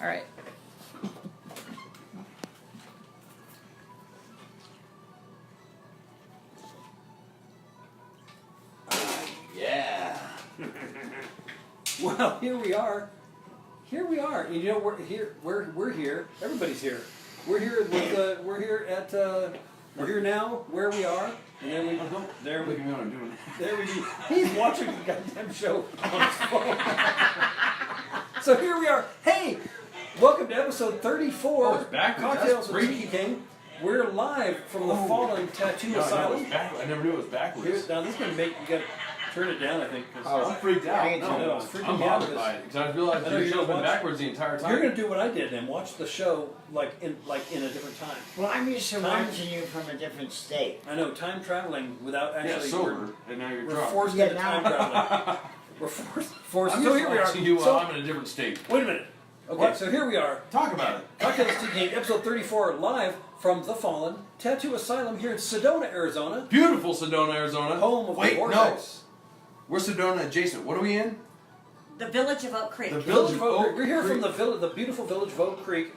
All right. Yeah. Well, here we are. Here we are. And you know, we're here. We're here. Everybody's here. We're here with. We're here at. We're here now. Where we are. And then we. There we. Look at me when I'm doing it. There we go. He's watching the goddamn show on his phone. So here we are. Hey, welcome to episode 34. Oh, it's backwards. Cocktales That's with Tiki King. We're live from the Fallen Tattoo Asylum. I never knew it was backwards. Here's, now this is gonna make you gotta turn it down. I think. I'm freaked out. I know, it's freaking me out. bothered by it because I realized I know your you're show's been watching- backwards the entire time. You're gonna do what I did and watch the show like in a different time. Well, I'm used to watching you from a different state. I know, time traveling without actually. sober, and now you're We're drunk. forced Yeah, into time traveling. We're forced. I'm So just here we are. watching you while So, I'm in a different state. wait a minute. Okay, What? so here we are. Talk about it. Cocktales Tiki King, episode 34, live from the Fallen Tattoo Asylum here in Sedona, Arizona, Beautiful Sedona, Arizona. home of Wait, the no. Vortex. We're Sedona adjacent. What are we in? The village of Oak Creek. The Village Village of of Oak Oak We're here from Creek. the beautiful village of Oak Creek,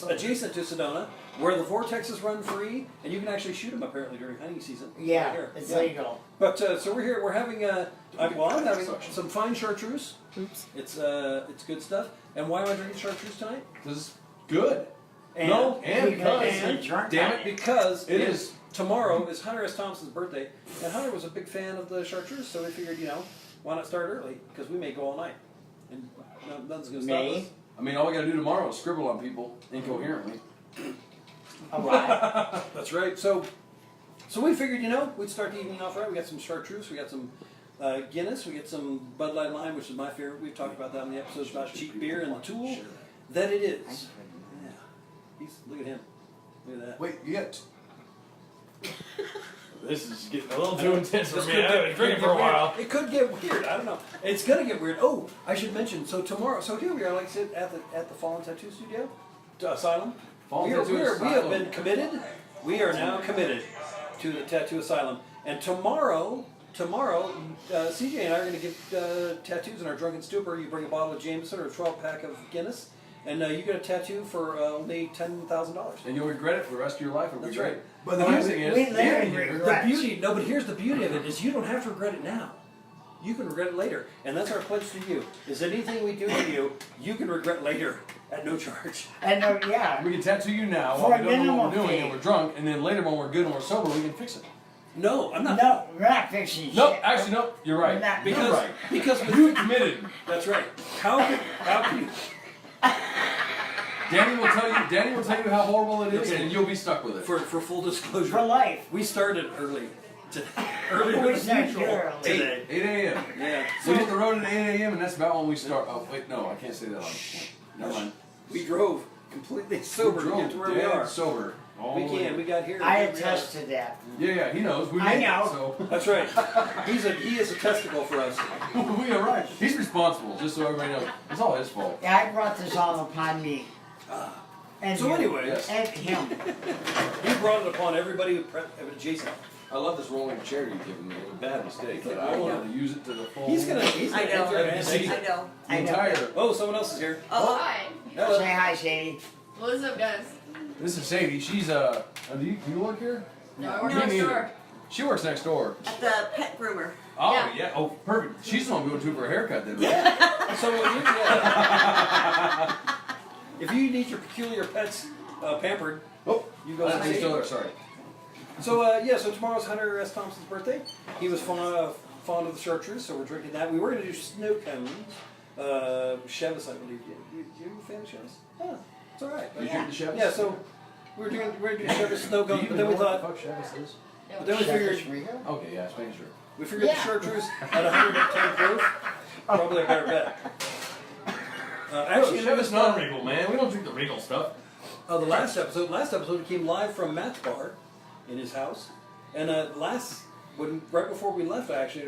adjacent to Sedona, where the vortexes run free, and you can actually shoot them apparently during hunting season. Yeah, Right here. it's Yeah. legal. But so we're here. We're having I'm having some fine chartreuse. Oops. It's good stuff. And why am I drinking chartreuse tonight? This is good. And No, and Because because. it's drunk Damn on it. because It is. tomorrow is Hunter S. Thompson's birthday, and Hunter was a big fan of the chartreuse, so we figured, why not start early? Because we may go all night, and nothing's going to stop Me? us. I mean, all we gotta do tomorrow is scribble on people incoherently. A lot. That's right. So we figured, we'd start the evening off right. We got some chartreuse, we got some Guinness, we got some Bud Light Lime, which is my favorite. We've talked about that in the episodes about cheap beer and the tool that it is. Yeah. Look at him. Look at that. Wait, you got. This is getting a little I too know. intense for This me. could I get- haven't could drank get for a weird. while. It could get weird. I don't know. It's gonna get weird. Oh, I should mention. So tomorrow. So here we are, like I said, at the Fallen Tattoo Studio, Asylum. Fallen We Tattoo have Asylum. been committed. We are now committed to the Tattoo Asylum. And tomorrow, CJ and I are going to give tattoos in our drunken stupor. You bring a bottle of Jameson or a 12-pack of Guinness, and you get a tattoo for only $10,000. And you'll regret it for the rest of your life. It'll be That's great. right. But the nice thing is, we live in here- regret. The beauty, no, but here's the beauty of it, is you don't have to regret it now. You can regret it later. And that's our pledge to you, is that anything we do to you, you can regret later at no charge. And yeah, we can tattoo you now For while a we don't know what we're minimum doing fee. and we're drunk, and then later when we're good and we're sober, we can fix it. No, I'm not. no, we're not fixing No, shit. actually, no. You're right. We're not- You're Because, right. because You committed. that's right. How can you? Danny will tell you how horrible it is, Okay. and you'll be stuck with it. For full disclosure, For life. we started early today. Earlier We than started usual early. today. 8 a.m. Yeah. We hit the road at 8 a.m. and that's about when we start. Oh wait, no, I can't say that on. Never mind. We drove completely sober to get to where we dead are. Sober. All We the way. can. We got here. I Here we are. attest to that. Yeah, he knows. We I made it, know. so That's right. He is a testicle for us. we are right. He's responsible, just so everybody knows. It's all his fault. Yeah, I brought this all upon me. And So him. anyway, Yes. And him. he brought it upon everybody adjacent. I love this rolling chair you've given me. It was a bad mistake. Like I rolling. wanted to use it to the full. He's gonna I know. enter and See? I know. the I know. entire. Oh, someone else is here. Oh, Hi. Hello. Say hi, Shady. What's up, guys? This is Sadie. She's do you work here? No, I work Me next neither. door. She works next door. at the pet groomer. Oh Yeah. Oh, perfect. She's the one we go to for a haircut then. Right? Yeah. So if you need your peculiar pets pampered, Oh, you go. she's still there. Sorry. So so tomorrow's Hunter S. Thompson's birthday. He was fond of the chartreuse, so we're drinking that. We were going to do snow cones, Chevis, I believe. You a fan of Chevis? Yeah, it's all right. Did you drink the Chevy? Yeah, so we're going to do Chevis snow Do you cones, but even then we know what thought, the fuck Chevis is? but then we figured, Okay, yeah, just making sure. the Yeah. chartreuse at 110 proof, probably a better bet. Actually, Chevis non-regal, man. We don't drink the regal stuff. the last episode we came live from Matt's bar in his house, and right before we left, actually,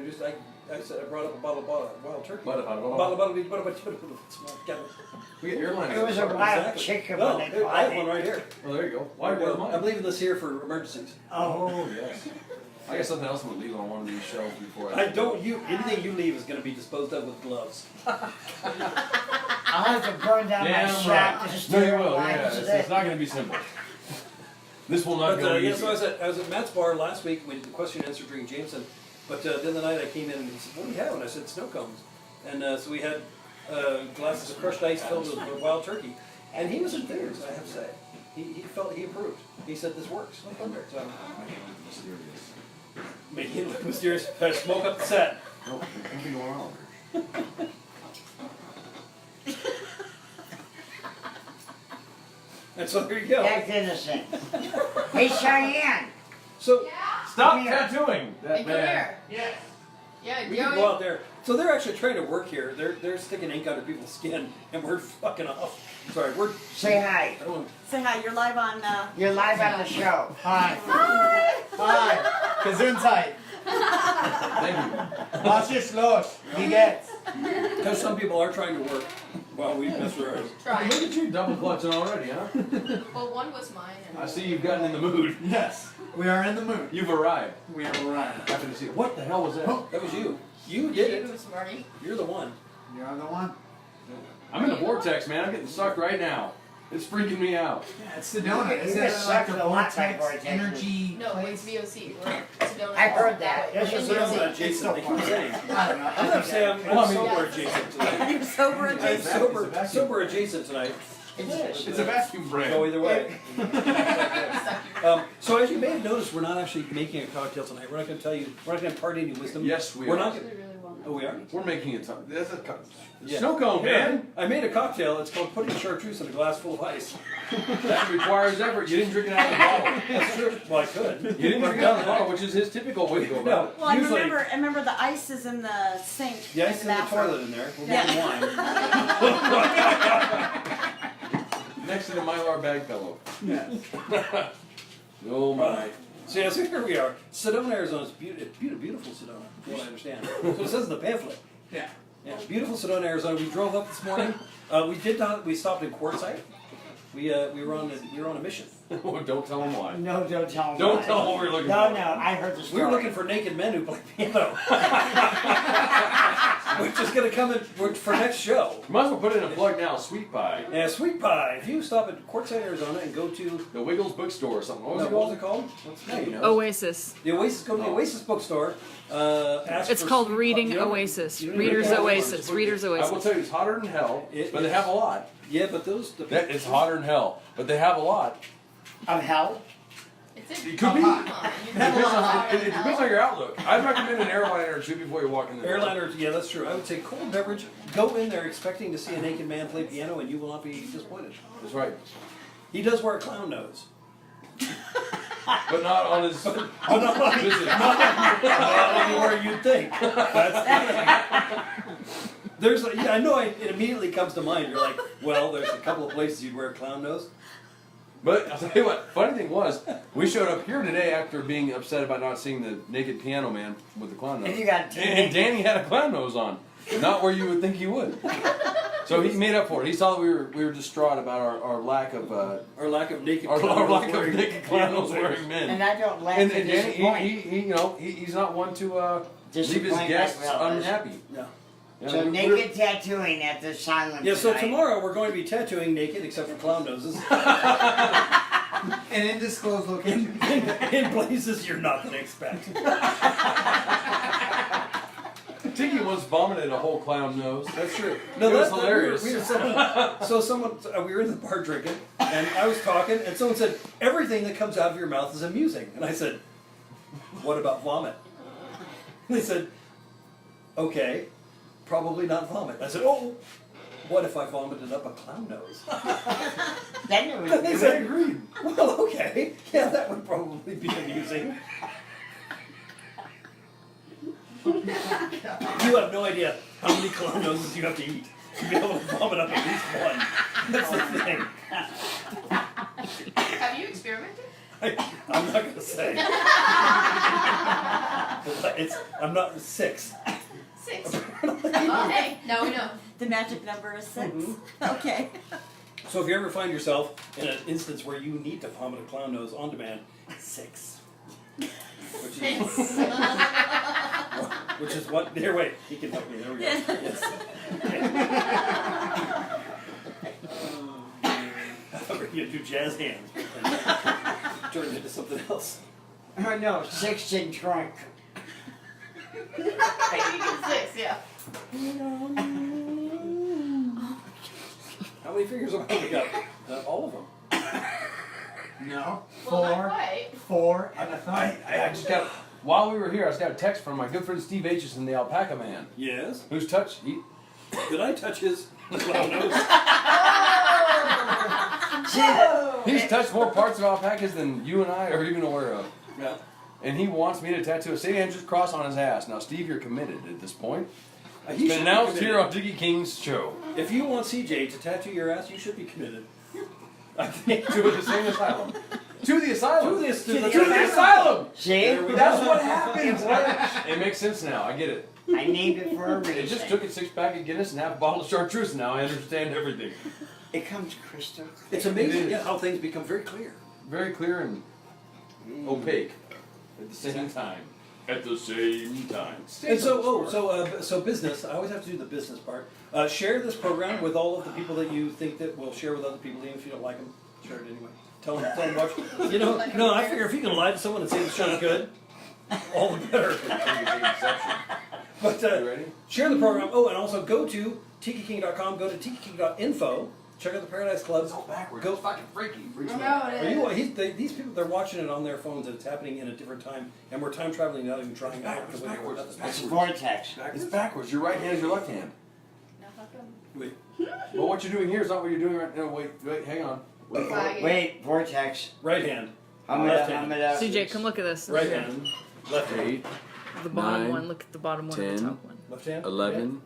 I said I brought up a bottle of wild turkey. We get airline. It was a wild chicken when they I have fought one it. right here. Oh, there you go. Why I'm mine? leaving this here for emergencies. Oh, yes. I got something else I'm gonna leave on one of these shelves before Anything you leave is going to be disposed of with gloves. I'll have to burn down my Damn shop right. to just No, you steer will. lines Yeah, today. it's not going to be simple. This will not But go yeah, easy. so I was at Matt's bar last week when the question and answer drinking Jameson. But the other night I came in and he said, "What do you have?" And I said, "Snow cones." And so we had glasses of crushed ice filled with wild turkey. And he was enthused, I have to say. He approved. He said, "This works." So, making it look mysterious. Try to smoke up the set. No, nothing going on. And so there you go. That's innocent. Hey, Cheyenne. So Stop Come here. tattooing that Hey, come man. here. Yes. Yeah, we can go out there. So they're actually trying to work here. They're sticking ink under people's skin, and we're fucking off. Sorry, we're. Say hi. I don't want Say hi, you're live on. You're live on the show. Hi. Hi. Gesundheit. Thank you. Was ist los? Wie geht's? because some people are trying to work while we mess around. Look Try. at you double clutching already, huh? Well, one was mine. And I see you've gotten in the mood. Yes. We are in the mood. You've arrived. We have arrived. Happy to see it. What the hell was that? That was you. You did It it. was Marty. You're the one. You're the one. I'm in the vortex, man. I'm getting sucked right now. It's freaking me out. Yeah, it's Sedona. You Is get it sucked like a a lot by vortex vortex. energy No, place? it's VOC. We're Sedona. I heard that. This is That's really- not Jason. They keep saying. I don't know. I'm gonna say I'm sober adjacent tonight. You're sober I'm adjacent. sober adjacent tonight. It's a vacuum brand. Go either way. So as you may have noticed, we're not actually making a cocktail tonight. We're not going to tell you. We're not going to impart any wisdom. Yes, we We're are. not. I Gonna, really want oh, we are. We're making it. That's a Yeah. snow cone, man. I made a cocktail. It's called putting chartreuse in a glass full of ice. That requires effort. You didn't drink it out of the bottle. That's true. Well, I could. You didn't drink it out of the bottle, which is his typical way to go about it. Well, I Usually- remember the ice is in the sink. The ice in the bathroom. toilet in there. We're Yeah. making wine. Next to the Mylar bag pillow. Yes. Oh my. So yeah, so here we are. Sedona, Arizona is beautiful Sedona, from what I understand. So it says in the pamphlet. Yeah. Yeah, beautiful Sedona, Arizona. We drove up this morning. We stopped in Quartzsite. We were on a mission. Don't tell him why. No, don't tell him. Don't why. tell him what we're looking No, for. no, I heard the We story. were looking for naked men who play piano. Which is going to come in for next show. You might as well put in a plug now. Sweet Pie. Yeah, Sweet Pie. If you stop at Quartzsite, Arizona, and go to The Wiggles Bookstore or something. What was what it was called? it called? Yeah, you know. Oasis. The Oasis. Go to the Oasis bookstore. Ask It's for called Sweet Reading Pie. You don't- Oasis. you don't Reader's even- Oasis. Reader's I will Oasis. tell you, it's hotter than hell, but they have a lot. Yeah, but those. It's hotter than hell, but they have a lot. Of hell? It's It could be. Come on. It depends on your outlook. I'd recommend an airliner or two before you walk in the door. Airliner, yeah, that's true. I would say cold beverage. Go in there expecting to see a naked man play piano, and you will not be disappointed. That's right. He does wear a clown nose. But not on his visit. Not anywhere you'd think. There's, yeah, I know. It immediately comes to mind. You're like, well, there's a couple of places you'd wear a clown nose. But I'll tell you what, funny thing was, we showed up here today after being upset about not seeing the naked piano man with the clown nose. And you got And Danny had a clown nose on. Not where you would think he would. So he made up for it. He saw that we were distraught about our lack of Our lack of naked our clown lack nose of naked clown nose wearing men. And I don't laugh And to Danny, disappoint. he's not one to leave his Disappoint guests like relatives. unhappy. No. Yeah, So we're- naked tattooing at the asylum Yeah, so tonight. tomorrow we're going to be tattooing naked except for clown noses An undisclosed location. in places you're not going to expect. Tiki once vomited a whole clown nose. That's true. It was hilarious. We were we were in the bar drinking, and I was talking, and someone said, "Everything that comes out of your mouth is amusing." And I said, "What about vomit?" And they said, "Okay, probably not vomit." I said, "Oh, what if I vomited up a clown nose?" Then it was They They said, agreed. "Well, okay, yeah, that would probably be amusing." You have no idea how many clown noses you have to eat to be able to vomit up at least one. That's the thing. Have you experimented? I'm not gonna say. I'm not 6. 6. Oh, hey, now we know. The magic number is 6. Mm-hmm. Okay. So if you ever find yourself in an instance where you need to vomit a clown nose on demand, 6. Which is what? Here, wait. He can help me. There we go. Yes. You do jazz hands. Turn it into something else. Oh no, 16 trunk. Hey, you get 6, yeah. How many fingers have I got? All of them. No. Well, not Four. quite. 4 and a thumb. I just got, while we were here, I just got a text from my good friend Steve Aitchison, the Alpaca Man, Yes. who's touched, Did I touch his little nose? he's touched more parts of alpacas than you and I are even aware of. Yeah. And he wants me to tattoo a St. Andrew's cross on his ass. Now, Steve, you're committed at this point. He It's should been be announced committed. here on Tiki King's show. If you want CJ to tattoo your ass, you should be committed. I think. To the same asylum. To the asylum. To the asylum. See? There we go. That's what happens. Right? It makes sense now. I get it. I named it for a reason. It just took a 6-pack of Guinness and half a bottle of Chartreuse. Now I understand everything. It comes crystal clear. It's It amazing is. how things become very clear. Very clear and opaque at the same time. At the same time. And so business. I always have to do the business part. Share this program with all of the people that you think that will share with other people, even if you don't like them. Share it anyway. Tell them watch. You know, no. I figure if you can lie to someone and say the show's good, all the better. But You ready? share the program. Oh, and also go to tikiking.com. Go to tikiking.info. Check out the Paradise Club. It's all backwards. Go. It's fucking freaky. Freaks me No, out. it Are is. you, these people, they're watching it on their phones and it's happening in a different time. And we're time traveling, not even trying out. It's backwards. It's It's backwards. vortex. It's backwards. Your right hand is your left hand. No, how come? Wait. But what you're doing here is not what you're doing right now. Wait, hang on. Flag it. Wait, vortex. Right hand. Hamada, Left hand. hamada. CJ, come look at this. Right hand. Left hand. 8, The bottom 9, one. Look at the bottom one and 10. the top one. Left hand. 11.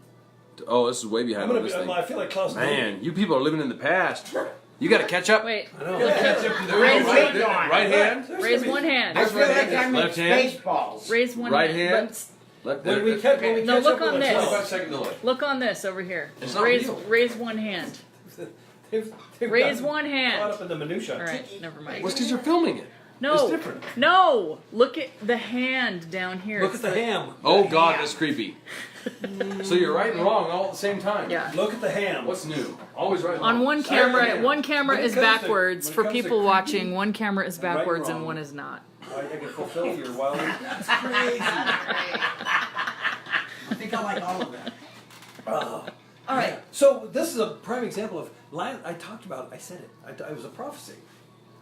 Oh, this is way I'm behind gonna on be, this thing. I feel like Klaus. Man, you people are living in the past. You got to catch up. Wait, I know. Catch up to the Raise right, your hand. right hand. raise one hand. I That's feel right like hand. I'm in Left hand. Spaceballs. Raise one Right hand. hand. Let's- Left When we there. catch, when we No, catch look up with on the this. 25 12, second delay. Look on this over here. It's not Raise real. raise one hand. they've Raise gotten one Caught hand. up in the minutia. All right, never mind. Well, it's because you're filming it. No, It's different. no. Look at the hand down here. Look It's at the ham. Oh, God, that's creepy. So you're right and wrong all at the same time. Yeah. Look at the ham. What's new? Always right and On wrong. one Sorry, camera, man. one camera When it is comes to- backwards when it for comes to people creepy watching. One camera is and right and backwards wrong. and one is not. I can fulfill your wild. That's great. I think I like all of that. Oh. All right. So this is a prime example of. I talked about it. I said it. It was a prophecy.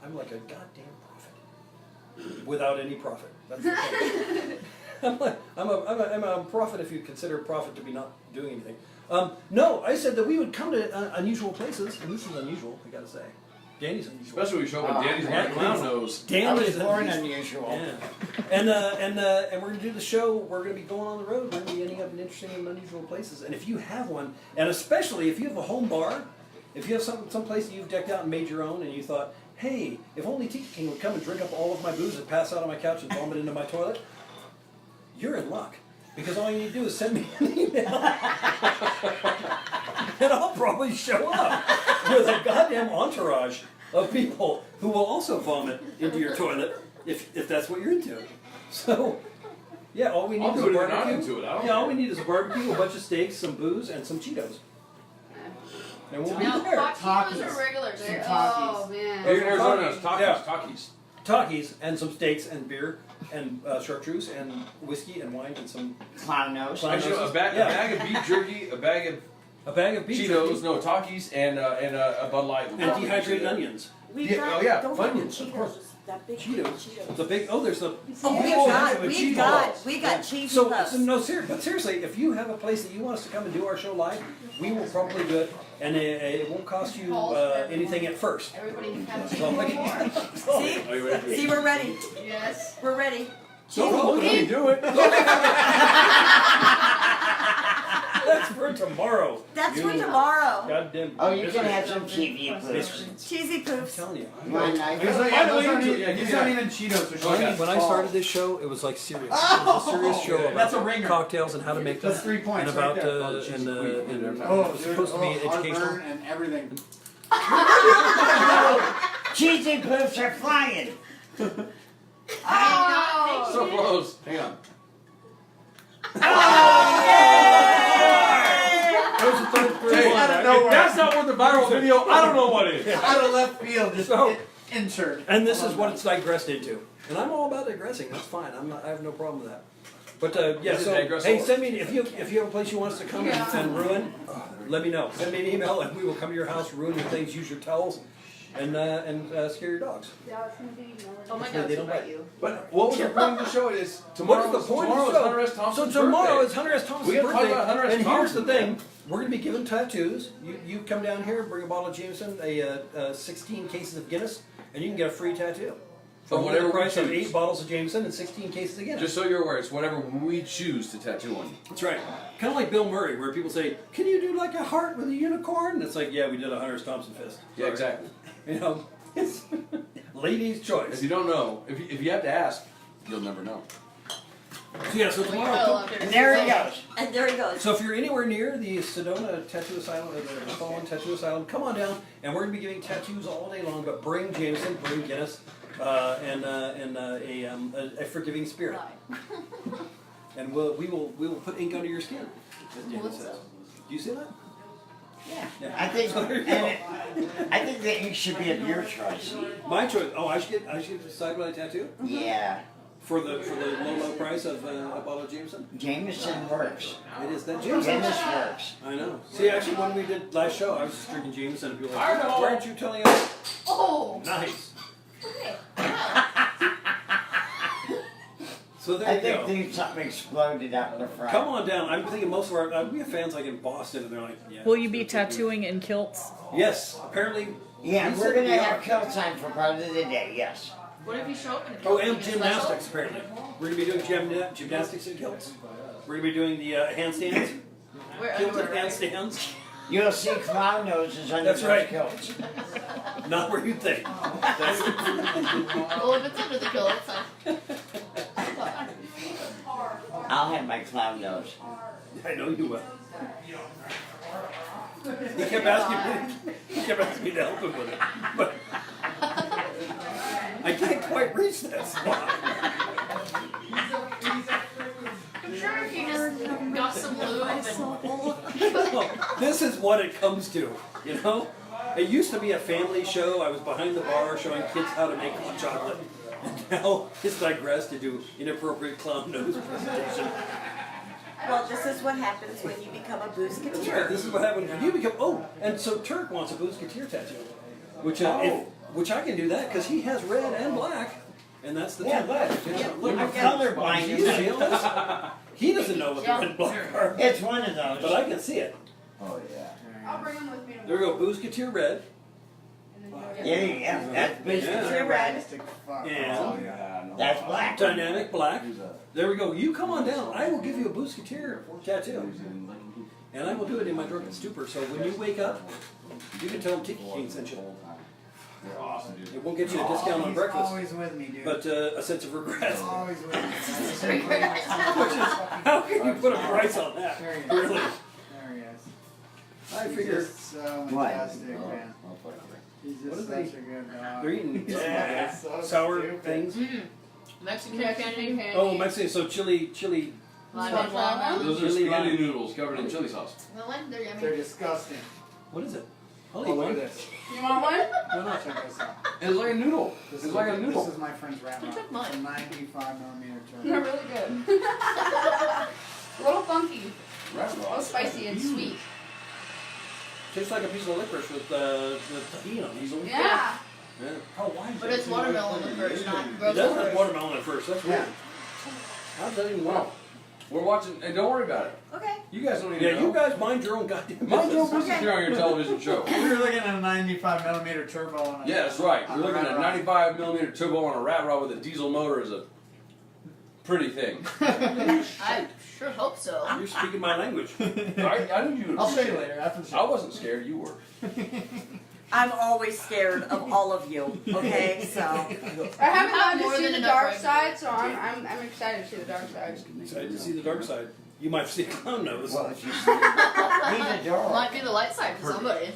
I'm like a goddamn prophet, without any profit. That's the thing. I'm a prophet if you consider profit to be not doing anything. No, I said that we would come to unusual places, and this is unusual. I gotta say, Danny's unusual. Especially when you show up with Danny's white clown nose. I Dan was is born unusual. unusual. Yeah. And we're gonna do the show. We're gonna be going on the road. We're gonna be ending up in interesting and unusual places. And if you have one, and especially if you have a home bar, if you have some place that you've decked out and made your own, and you thought, hey, if only Tiki King would come and drink up all of my booze and pass out on my couch and vomit into my toilet, you're in luck. Because all you need to do is send me an email. And I'll probably show up with a goddamn entourage of people who will also vomit into your toilet if that's what you're into. So, yeah, all we need I'll is do a it if you're not barbecue. into it. I don't Yeah, all care. we need is a barbecue, a bunch of steaks, some booze, and some Cheetos. And we'll be Now, there. hot Cheetos Takis. or regular? Some Oh, Takis. man. Here in Arizona, it's Takis. Yeah. Takis. Takis and some steaks and beer and chartreuse and whiskey and wine and some Clown nose. Clown- Actually, a bag of beef jerky, a bag of bag of beef Cheetos, jerky, no Takis, and a Bud Light. and dehydrated onions. We've Yeah, got, oh yeah, don't forget Funyuns, of course. That big Cheetos. The big there's the Oh, with cheese balls. we got cheesy So, puffs. no, seriously, if you have a place that you want us to come and do our show live, we will probably do it, and it won't cost you anything at first. Everybody can have So, like, See? Are you ready for it? See, we're ready. Yes. We're ready. Don't look at me do it. that's for tomorrow. That's for You tomorrow. Goddamn. Oh, you can have some TV Biscuits. boots. Cheesy I'm poofs. telling you. My knife. These are, By the way, those aren't you- even- yeah, give these me aren't that. even Cheetos. They're Okay. Cheetos. When I started this show, it was like serious. It was a serious show about That's a ringer. cocktails and how to make them, That's 3 points and about right there. Oh, the cheesy and queen. Oh, it was supposed to be educational. heartburn and everything. Cheesy poofs are flying. Oh, So close. Hang on. That was the third Hey, one, hey, right? If that's not worth a viral video, I don't know what is. Out of left field, just So- insert. And this is what it's digressed into. And I'm all about digressing. That's fine. I have no problem with that. But yeah, This is so digress hey, over. send me if you have a place you want us to come and ruin. Let me know. Send me an email and we will come to your house, ruin your things, use your towels, and scare your dogs. Oh my They God, don't so bite. about you. But what was the point of the show? Is What tomorrow? is the point Tomorrow of is the show? Hunter S. Thompson's So tomorrow birthday. is Hunter S. Thompson's We gotta talk birthday. about Hunter S. And here's the Thompson. thing: we're going to be giving tattoos. You come down here, bring a bottle of Jameson, 16 cases of Guinness, and you can get a free tattoo. For Of whatever whatever we price of choose. 8 bottles of Jameson and 16 cases of Guinness. Just so you're aware, it's whatever we choose to tattoo on you. That's right. Kind of like Bill Murray, where people say, "Can you do like a heart with a unicorn?" And it's like, "Yeah, we did a Hunter S. Thompson fist." Yeah, exactly. You know, it's ladies' If choice. you don't know, if you have to ask, you'll never know. So yeah, so Well, tomorrow. you're out there. And there he goes. And there he goes. So if you're anywhere near the Sedona Tattoo Asylum, or the Fallen Tattoo Asylum, come on down, and we're going to be giving tattoos all day long. But bring Jameson, bring Guinness, and a forgiving spirit, and we will put ink under your skin. As David What's says. up? Do you see that? Yeah. I think, So there you go. I think the ink should be of your choice. My choice. Oh, I should decide what I tattoo Yeah. for the low price of a bottle of Jameson. Jameson works. It is that Jameson. Guinness works. I know. See, actually, when we did last show, I was just drinking Jameson, and people were I like, know. "Why aren't you telling us?" Oh, Nice. okay. Wow. So there I you go. think something exploded out in the front. Come on down. I'm thinking most of our we have fans like in Boston, and they're like, "Yeah." Will you be tattooing in kilts? Yes, apparently. Yeah, he we're said gonna we have are. kill time for part of the day, yes. What if you show up in a Oh, kilt? and You get gymnastics special? apparently. We're gonna be doing gymnastics in kilts. We're gonna be doing the handstands, Wear kilted underwear, right? handstands. You'll see clown noses under That's those right. kilts. Not where you think. Well, if it's under the kilt, it's fine. I'll have my clown nose. I know you will. He kept asking me to help him with it, but I can't quite reach that spot. I'm sure if you just got some lube and This is what it comes to, you know? It used to be a family show. I was behind the bar showing kids how to make hot chocolate. And now it's digressed to do inappropriate clown nose presentation. Well, this is what happens when you become a That's right. Boozeketeer. This is what happens when you become. Oh, and so Turk wants a Boozeketeer tattoo, which which I can do that because he has red and black, and that's the Yeah, two. look. Yeah, look. I'm colorblind. Do you see all this? He doesn't know what the red and black are, It's one of those. but I can see it. Oh yeah. I'll bring them with me There we go. Boozeketeer red. Yeah, that's Boozeketeer red. And That's black. dynamic black. There we go. You come on down. I will give you a Boozeketeer tattoo. And I will do it in my drunken stupor. So when you wake up, you can tell them Tiki King sent you. You're awesome, dude. It won't get you a discount on He's breakfast, always with me, dude. but a sense of regret. He's always with me. Which is, how can you put a price on that? Really? There he is. I He's figure just so What? majestic, man. He's What just are such they- a good dog. they're eating Yeah, so sour stupid. things. Mexican Mexican candy. candy. Oh, Mexican. So chili. Lime and walnut. Those are Chili spaghetti lime. noodles covered in chili sauce. The lime, they're They're yummy. disgusting. What is it? I'll Oh, eat look one. at this. You want one? No, no, check this out. It's like a noodle. This It's is like a noodle. This is my friend's rat Who rock. took mine? It's a 95mm They're turtle. really good. A little funky. Rat A little rock. spicy and sweet. Tastes like a piece of licorice with tahini on it. Yeah. Yeah. But it's watermelon licorice, not It rose does have licorice. watermelon at first. That's weird. How does that even work? We're watching, and don't worry about it. Okay. You guys don't even Yeah, know. you guys mind your own goddamn Mind your business. business here on your television show. We were looking at a 95mm turbo on a Yeah, that's right. on You're a looking at a rat rock. 95mm turbo on a rat rod with a diesel motor is a pretty thing. I sure hope so. You're speaking my language. I knew you would. I'll show you appreciate it. later after the I show. wasn't scared. You were. I'm always scared of all of you, okay? So, I haven't have gotten more to see than the enough dark right side, so I'm excited to see the dark side. Excited to see the dark side. You might see a clown nose. Well, if you see, he's adorable. Might be the light side for somebody.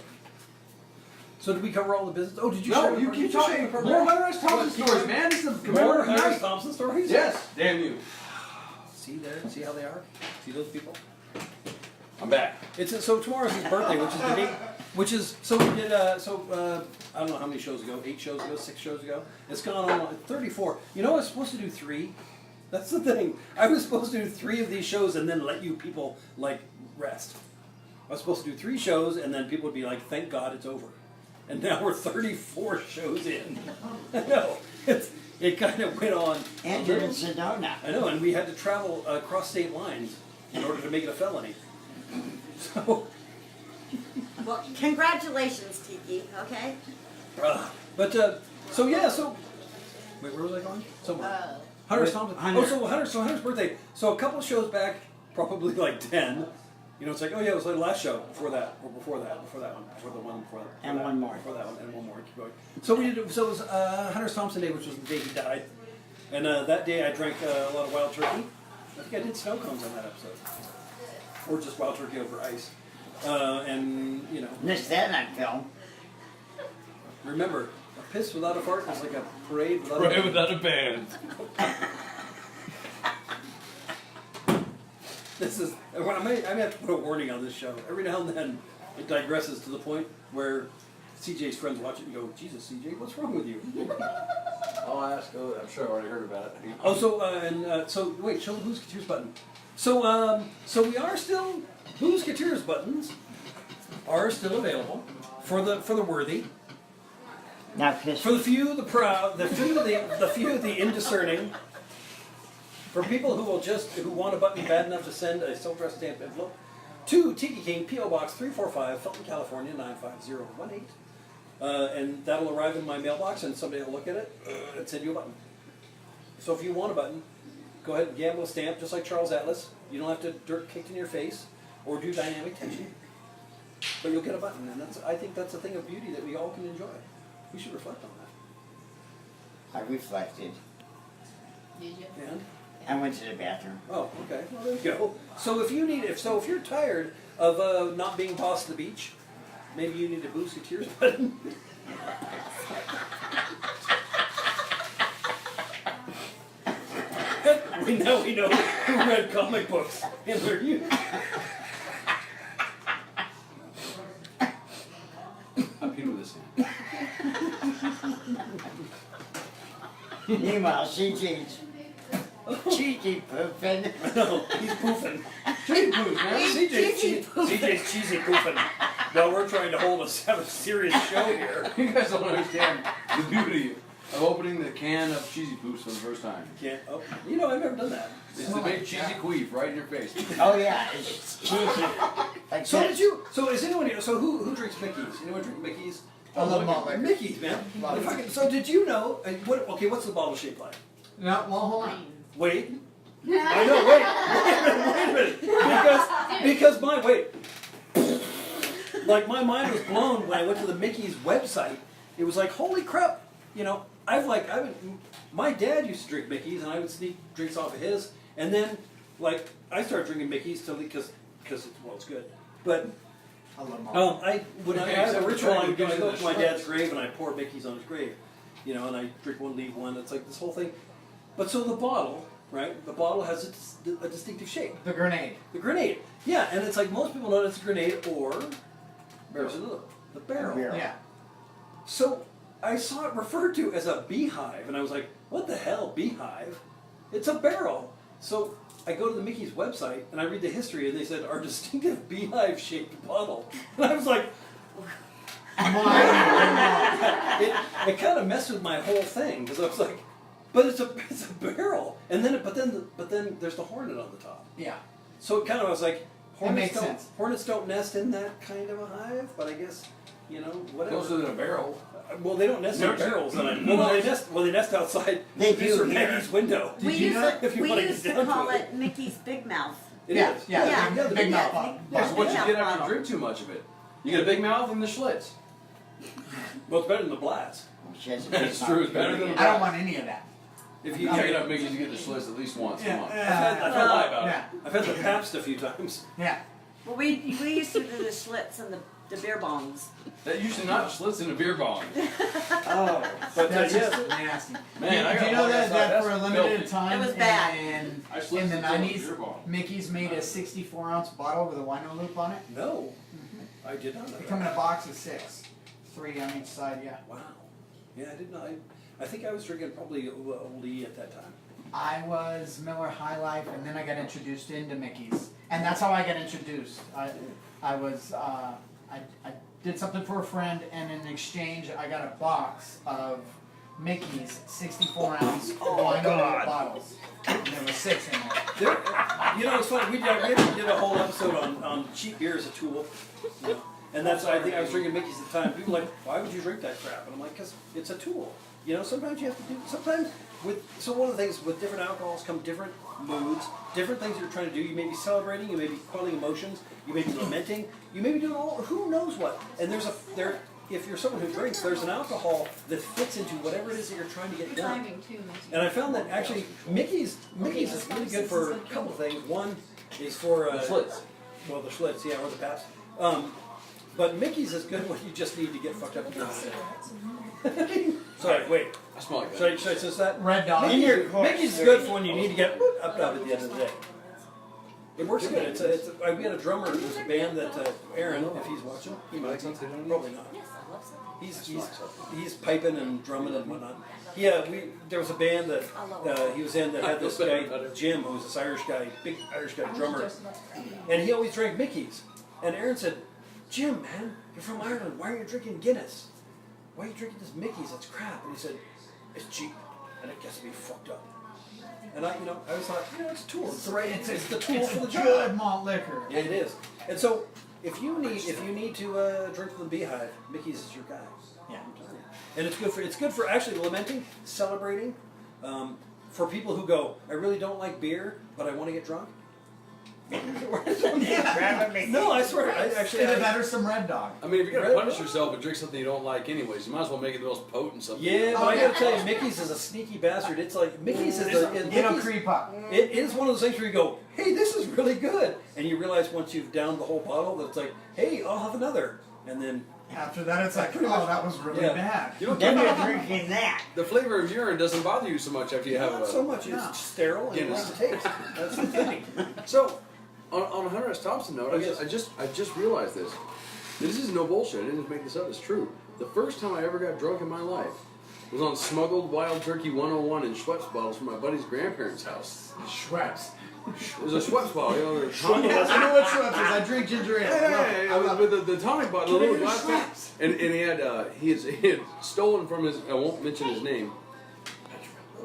So did we cover all the business? Oh, did you? No, share you keep talking. More Hunter S. Thompson stories, man. This is a More commemorative Hunter night. Thompson stories? Yes. Damn you. See there? See how they are? See those people? I'm back. So tomorrow's his birthday, which is the day. Which is, so we did, I don't know how many shows ago, 8 shows ago, 6 shows ago. It's gone on 34. You know, I was supposed to do 3. That's the thing. I was supposed to do 3 of these shows and then let you people, like, rest. I was supposed to do 3 shows and then people would be like, thank God it's over. And now we're 34 shows in. I know. It kind of went on. And you're in Sedona. I know, and we had to travel across state lines in order to make it a felony. So, Well, congratulations, Tiki. Okay. but so yeah, so wait, where was I going? Somewhere. Hunter's Thompson. Hunter. Oh, Hunter's birthday. So a couple of shows back, probably like 10. You know, it's like, oh yeah, it was the last show before that, or before the one before that, And one more. before that one, and one more. Keep going. So we did. So it was Hunter's Thompson Day, which was the day he died, and that day I drank a lot of wild turkey. I think I did snow cones on that episode, or just wild turkey over ice, and you know. Missed that on film. Remember, a piss without a fart is like a parade without Right a without a band. This is. I may have to put a warning on this show. Every now and then, it digresses to the point where CJ's friends watch it and go, "Jesus, CJ, what's wrong with you?" I'll ask. Oh, I'm sure I already heard about it. Oh, so wait, show the Boozeketeer's button. So we are still Boozeketeer's buttons are still available for the worthy. Now, Chris. For the few, the proud, the few, the indiscerning. For people who want a button bad enough to send a self-addressed stamped envelope to Tiki King, P.O. Box 345, Felton, California 95018. And that'll arrive in my mailbox and somebody will look at it and send you a button. So if you want a button, go ahead and gamble a stamp just like Charles Atlas. You don't have to dirt kicked in your face or do dynamic tension. But you'll get a button, and I think that's a thing of beauty that we all can enjoy. We should reflect on that. I reflected. Did you? And? I went to the bathroom. Oh, okay. Well, there you go. So if you're tired of not being boss of the beach, maybe you need a Boozeketeer's button. we know who read comic books in their youth. I'm here with this hand. Meanwhile, CJ's cheesy poofing. No, he's poofing. Cheesy poof, man. CJ's cheesy poofing. Well, we're trying to have a serious show here. You guys don't understand the beauty of opening the can of cheesy poops for the first time. Can't. Oh, you know, I've never done that. It's the big cheesy queef right in your face. Oh yeah, it's cheesy. Like So that. did you? So is anyone here? So who drinks Mickey's? Anyone drink Mickey's? I love malt liquor. Mickey's, man. So did you know? What's the bottle shape like? No, well, hold on. Wait. I know. Wait a minute. Because like my mind was blown when I went to the Mickey's website. It was like, holy crap! You know, my dad used to drink Mickey's, and I would sneak drinks off of his, and then like I started drinking Mickey's because it's good, but. I love malt. When I have a ritual, I go to my dad's grave and I pour Mickey's on his grave, you know, and I drink one, leave one. It's like this whole thing. But so the bottle, right? The bottle has a distinctive shape. The grenade. The grenade, yeah, and it's like most people know it's a grenade or the barrel. Yeah. So I saw it referred to as a beehive, and I was like, "What the hell, beehive? It's a barrel." So I go to the Mickey's website and I read the history, and they said our distinctive beehive-shaped bottle, and I was like, it kind of messed with my whole thing because I was like, but it's a barrel, and then but then there's the hornet on the top. Yeah. So it kind of was like makes sense. Hornets don't nest in that kind of a hive, but I guess whatever. Closer than a barrel. Well, they don't nest in barrels. They nest outside They do Mr. here. Maggie window. We you used know- to, if you we wanna get used to down to call it. it Mickey's Big Mouth. It Yeah, is. yeah, Yeah. the big mouth bottle. Yeah, so what you Yeah. get after you drink too much of it? You get a big mouth and the Schlitz. Well, it's better than the Blast. She has a big That's true. It's better than I don't want any of that. If you, You get up Mickey's, you get the Schlitz at least once. Come on. I've had Yeah. I've had the Pabst a few times. Yeah. Well, we used to do the Schlitz and the beer bongs. That usually not Schlitz in a beer bong. Oh. But That's yes, just nasty. Man, I Do got you know one that, outside. that for a That's limited filthy. time It was bad. I in Schlitz the until a 90s, beer bong. Mickey's made a 64-ounce bottle with a wino loop on it? no. I did not know They that. come in a box of 6. 3 on each side, yeah. Wow. Yeah, I did not. I think I was drinking probably Old E at that time. I was Miller High Life, and then I got introduced into Mickey's. And that's how I got introduced. I did something for a friend, and in exchange, I got a box of Mickey's 64-ounce wine bottles. And there was 6 in there. You know, it's funny. We did a whole episode on cheap beer as a tool. You know, and that's I think I was drinking Mickey's at the time. People are like, why would you drink that crap? And I'm like, because it's a tool. You know, sometimes you have to do. Sometimes so one of the things with different alcohols come different moods, different things you're trying to do. You may be celebrating, you may be quelling emotions, you may be lamenting, you may be doing all who knows what. And if you're someone who drinks, there's an alcohol that fits into whatever it is that you're trying to get done. Timing too makes And I found that actually Mickey's is really good for a couple of things. One is for The Schlitz. well, the Schlitz, yeah, or the Pabst. But Mickey's is good when you just need to get fucked up again. Sorry, wait. I smell like that. Should I sense that? Red Dog. Mickey's is good for when you need to get up at the end of the day. It works good. We had a drummer who was a band that Aaron, if he's watching, he might be. Probably not. He's piping and drumming and whatnot. Yeah, there was a band that he was in that had this guy Jim, who was this Irish guy, big Irish guy drummer, and he always drank Mickey's. And Aaron said, "Jim, man, you're from Ireland. Why are you drinking Guinness? Why are you drinking this Mickey's? That's crap." And he said, "It's cheap, and it gets me fucked up." And I always thought, it's a tool. It's the tool for the job. Good malt liquor. Yeah, it is. And so, if you need to drink from the Beehive, Mickey's is your guy. Yeah. I'm telling you. And it's good for actually lamenting, celebrating, for people who go, I really don't like beer, but I want to get drunk. No, I swear. It's better some Red Dog. I mean, if you're gonna punish yourself and drink something you don't like, anyways, you might as well make it the most potent something. Yeah, but I gotta tell you, Mickey's is a sneaky bastard. It's like Mickey's is Creep up. It is one of those things where you go, hey, this is really good, and you realize once you've downed the whole bottle that it's like, hey, I'll have another, and then After that, it's like, oh, that was really bad. You know, Then you're drinking that. the flavor of urine doesn't bother you so much after you have not a. so much. It's sterile and Guinness. nice to taste. That's the thing. So, on a Hunter S. Thompson note, I just realized this. This is no bullshit. I didn't just make this up. It's true. The first time I ever got drunk in my life was on smuggled Wild Turkey 101 in Schweppes bottles from my buddy's grandparents' house. Schweppes. It was a Schweppes bottle, you know, they're tonic. Yes, I know what Schweppes is. I drink ginger ale. Hey, I was with the tonic bottle, the little glass thing. And he had stolen from his, I won't mention his name,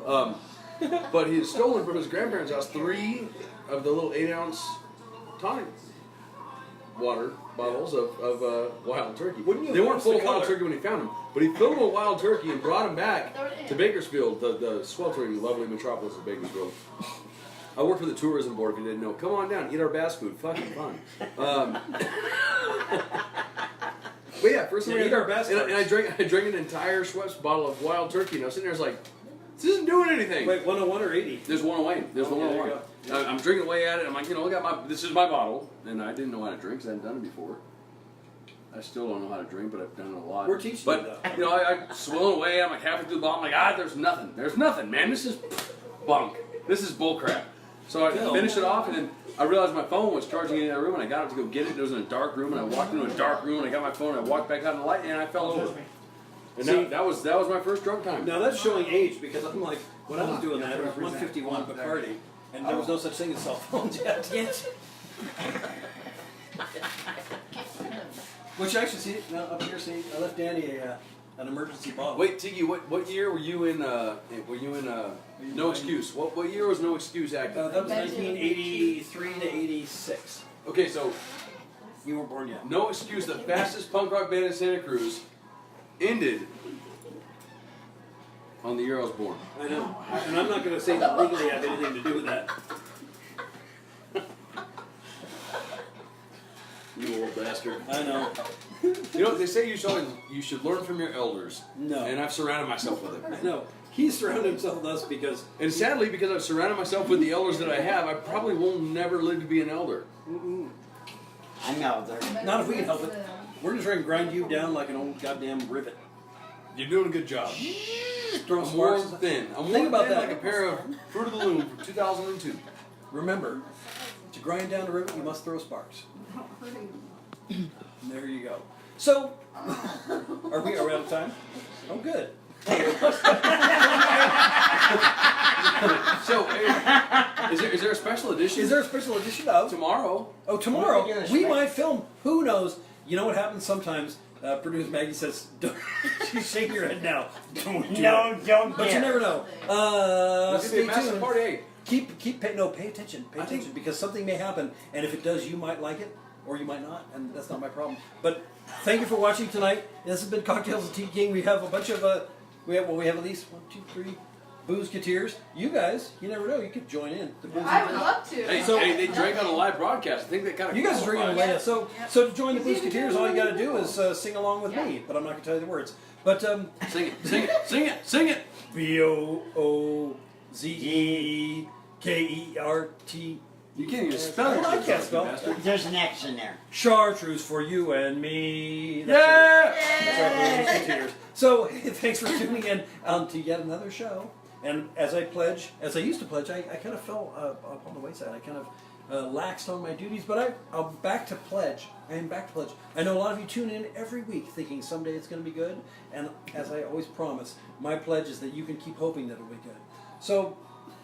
but he had stolen from his grandparents' house 3 of the little 8-ounce tonic water bottles of Wild Turkey. Wouldn't you They weren't notice full the of Wild color? Turkey when he found them, but he filled them with Wild Turkey and brought them back to Bakersfield, the sweltering, lovely metropolis of Bakersfield. I work for the tourism board, if you didn't know. Come on down, eat our bass food. Fucking fun. But yeah, first time Yeah, eat our bass and I tarts. drank an entire Schweppes bottle of Wild Turkey, and I was sitting there, I was like, this isn't doing anything. Wait, 101 or 80? There's one away. There's one there you away. go. I'm drinking away at it. I'm like, I got this is my bottle, and I didn't know how to drink because I hadn't done it before. I still don't know how to drink, but I've done it a lot. We're teaching but, you, though. I swilling away. I'm like halfway through the bottle. I'm like, there's nothing. There's nothing, man. This is bunk. This is bullcrap. So I finished it off, and then I realized my phone was charging in that room, and I got up to go get it. It was in a dark room, and I walked into a dark room, and I got my phone, and I walked back out in the light, and I fell over. And See, that was my first drunk time. Now that's showing age because I'm like, when I was doing that, it was 151 Bacardi, and there was no such thing as cell phones yet. Which actually, see, now up here, see, I left Danny an emergency bottle. Wait, Tiki, what year were you in? No Excuse? What year was No Excuse active? That was 1983 to 86. Okay, so You weren't born yet. No Excuse, the fastest punk rock band in Santa Cruz, ended on the year I was born. I know, and I'm not going to say that legally I have anything to do with that. You old bastard. I know. You know, they say you should learn from your elders. No. And I've surrounded myself with it. I know. He's surrounded himself with us because And sadly, because I've surrounded myself with the elders that I have, I probably will never live to be an elder. I know. They're not if we can help it. We're just trying to grind you down like an old goddamn rivet. You're doing a good job. Throw I'm worn sparks. thin. I'm Think worn about thin that. like a pair of Fruit of the Loom from 2002. Remember, to grind down the rivet, you must throw sparks. There you go. So, are we out of time? Oh, good. So, is there a special edition? Is there a special edition of tomorrow? Oh, tomorrow We're gonna do a we special. might film. Who knows? You know what happens sometimes? Producer Maggie says, don't, she's shaking her head now. Don't do No, it. don't But you dare. never know. This could be Stay a massive tuned. party. Pay attention. Pay attention because something may happen, and if it does, you might like it or you might not, and that's not my problem. But thank you for watching tonight. This has been Cocktails with Tiki King. We have a bunch of we have at least 1, 2, 3 Boozeketeers. You guys, you never know. You could join in. The I would Boozeketeers. love to. Hey, So- hey, they drank on a live broadcast. I think they kind of. You guys are drinking Yeah. Leia. So to join the Boozeketeers, all you got to do is sing along with me. But I'm not going to tell you the words. But Sing it, sing it, sing it, sing it. BOOZEKERT. You can't even spell it. I can't spell. Bastard. There's an X in there. Chartreuse for you and me. Yeah. That's right, Boozeketeers. So thanks for tuning in to yet another show. And as I used to pledge, I kind of fell up on the wayside. I kind of laxed on my duties, but I'm back to pledge. I am back to pledge. I know a lot of you tune in every week thinking someday it's going to be good. And as I always promise, my pledge is that you can keep hoping that it'll be good. So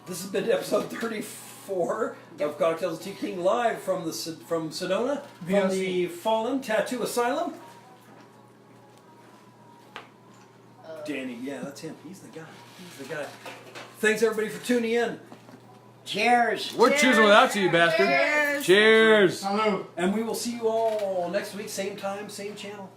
this has been episode 34 of Cocktails with Tiki King live from Sedona, from the Fallen Tattoo Asylum. Danny, yeah, that's him. He's the guy. He's the guy. Thanks everybody for tuning in. Cheers. We're choosing without you, bastard. Cheers. Salute. And we will see you all next week, same time, same channel.